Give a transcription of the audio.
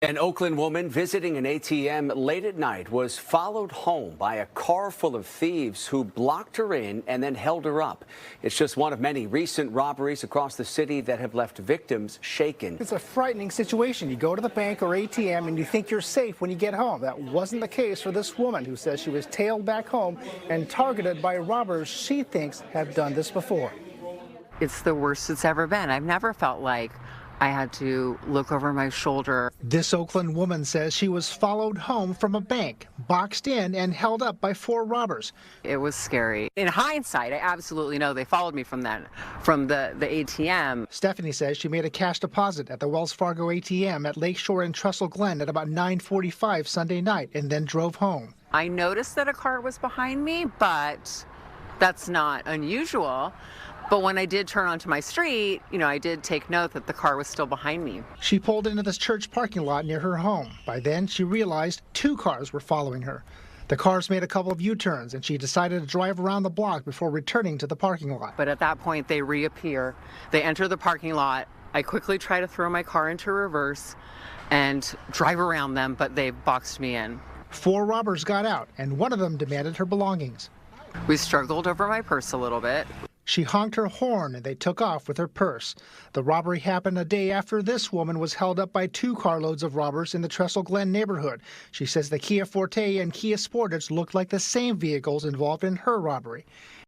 An Oakland woman visiting an ATM late at night was followed home by a car full of thieves who blocked her in and then held her up. It's just one of many recent robberies across the city that have left victims shaken. It's a frightening situation. You go to the bank or ATM and you think you're safe when you get home. That wasn't the case for this woman who says she was tailed back home and targeted by robbers she thinks have done this before. It's the worst it's ever been. I've never felt like I had to look over my shoulder. This Oakland woman says she was followed home from a bank, boxed in and held up by 4 robbers. It was scary. In hindsight, I absolutely know they followed me from the ATM. Stephanie says she made a cash deposit at the Wells Fargo ATM at Lakeshore and Trestle Glen at about 9:45 Sunday night and then drove home. I noticed that a car was behind me, but that's not unusual. But when I did turn onto my street, I did take note that the car was still behind me. She pulled into this church parking lot near her home. By then, she realized 2 cars were following her. The cars made a couple of U-turns, and she decided to drive around the block before returning to the parking lot. But at that point, they reappear. They enter the parking lot. I quickly try to throw my car into reverse and drive around them, but they boxed me in. 4 robbers got out, and one of them demanded her belongings. We struggled over my purse a little bit. She honked her horn and they took off with her purse. The robbery happened a day after this woman was held up by 2 carloads of robbers in the Trestle Glen neighborhood. She says the Kia Forte and Kia Sportage looked like the same vehicles involved in her robbery.